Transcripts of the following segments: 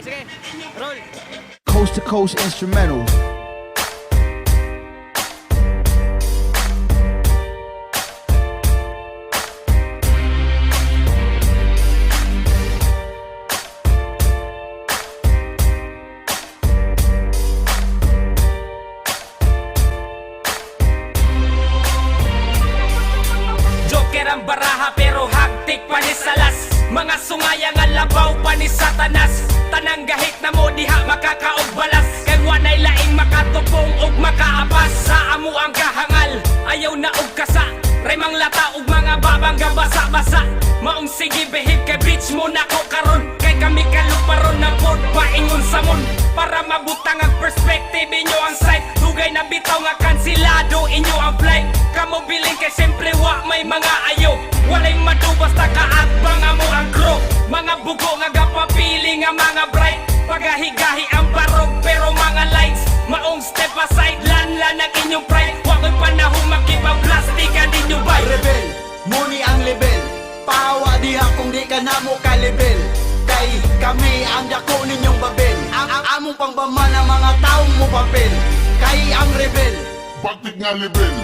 sige. Roll. Coast to coast instrumentals. Joker ang baraha pero hagtik pa ni Salas. Mga sungaya nga labaw pa ni Satanas. Tanang gahit na mo diha makakaog balas. Kay wanay laing makatupong ug makaapas. Sa amo ang kahangal, ayaw na og kasa. Remang lata ug mga babang gabasa-basa. Maong sige behave kay bitch mo na ko karon. Kay kami kaluparon na pod paingon sa mon. Para mabutang ang perspective inyo ang sight. Dugay na bitaw nga kansilado inyo ang flight. Kamo biling kay simple wa may mga ayo. Walay madu basta kaatbang amo ang crew. Mga bugo nga gapapili nga mga bright. Pagahi-gahi ang barog pero mga lights. Maong step aside lanlan ang inyong pride. Wa ko'y panahon makipag-plastic ang inyo bay. Rebel, muni ang level. Pahawa diha kung di ka na mo ka-level. Kay kami ang dako ninyong babel. Ang among pangbama ng mga taong mo papel. Kay ang rebel, Bakit nga level?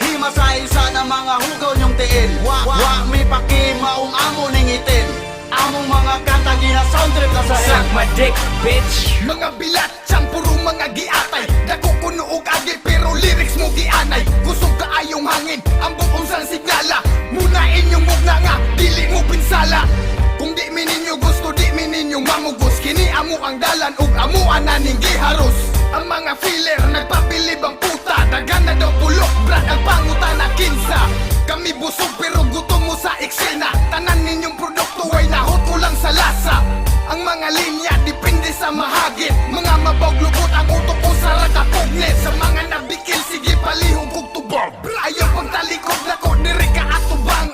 hima sa isa ng mga hugaw nyong tiil. Wa may paki maong amo ning itin. Among mga kanta gina soundtrip na sa Suck my dick, bitch. Mga bilat, siyang puro mga giatay. Dako kuno og agi pero lyrics mo gianay. Kusog kaayong hangin, ang buong sang signala. Muna inyong mugna nga, dili mo pinsala. Kung di mininyo gusto, di mininyo mamugos. Kini amo ang dalan ug amuan na ning giharos. Ang mga filler nagpabilib ang puta. Dagan na daw pulok, brad ang panguta na kinsa. Kami busog pero gutom mo sa eksena. Tanan ninyong produkto ay nahot ko lang sa lasa. Ang mga linya depende sa mahagit. Mga mabawg lubot ang utok ko sa rakapugnet. Sa mga nabikil sige palihog kog tubag. Ayaw pagtalikod na ko diri ka atubang.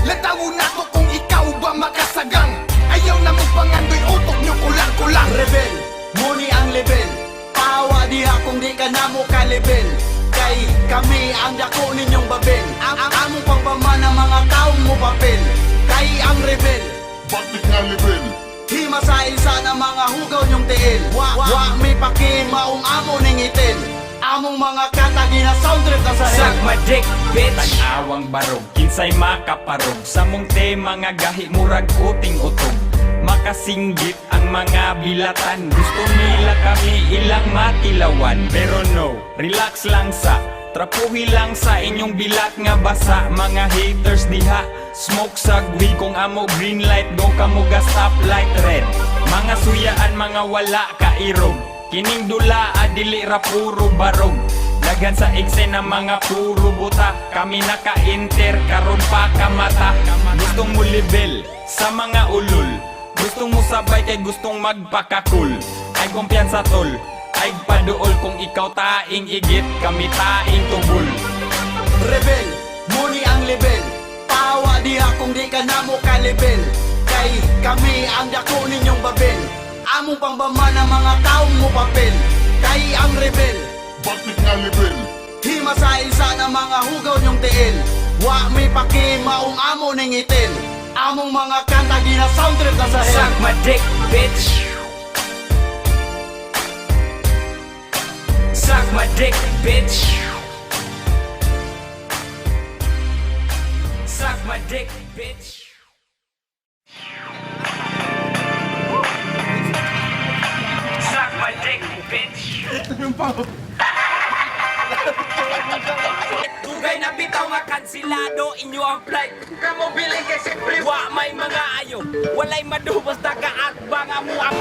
Latawo na to kung ikaw ba makasagang. Ayaw na magpangandoy utok nyo kulang-kulang. rebel, muni ang level. Pahawa diha kung di ka na mo ka-level. Kay kami ang dako ninyong babel. Ang among pangbama ng mga taong mo papel. Kay ang rebel, Bakit nga level? hima sa isa ng mga hugaw nyong tiil. Wa may paki maong amo ning itin. Among mga kanta gina soundtrip na sa Suck hell. my dick, bitch. Tag-awang barog, kinsay makaparog. Sa mong tema nga gahi murag uting utog. Makasinggit ang mga bilatan. Gusto nila kami ilang matilawan. Pero no, relax lang sa trapuhi lang sa inyong bilat nga basa. Mga haters diha, smoke sa gwi. Kung amo green light, go kamo ga stoplight red. Mga suyaan, mga wala kairog. Kining dula adili ra puro barog. Daghan sa eksena mga puro buta. Kami naka-enter karon pa kamata. Gustong mo level sa mga ulol. Gustong mo sabay kay gustong magpakakul. Ay kumpiyansa tol, ay paduol. Kung ikaw taing igit, kami taing tubol. Rebel, muni ang level. Pahawa diha kung di ka na mo ka-level. Kay kami ang dako ninyong babel. Among pangbama ng mga taong mo papel. Kay ang rebel, Bakit nga level? hima sa isa ng mga hugaw nyong tiil. Wa may paki maong amo ning itin. Among mga kanta gina soundtrip na sa hell. Suck my dick, bitch. Suck my dick, bitch. Suck my dick, bitch. Suck my dick, bitch. Dugay na bitaw nga kansilado inyo ang flight. Kamo biling kay siyempre wa may mga ayo. Walay madubos na kaatbang amo ang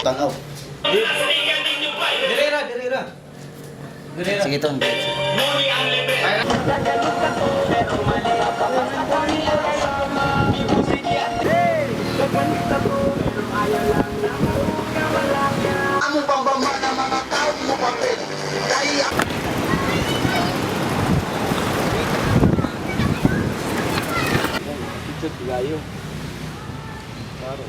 Tanaw. Sige ton. Among pangbama ng mga tao mo papel. Kaya Picture gayo. Claro.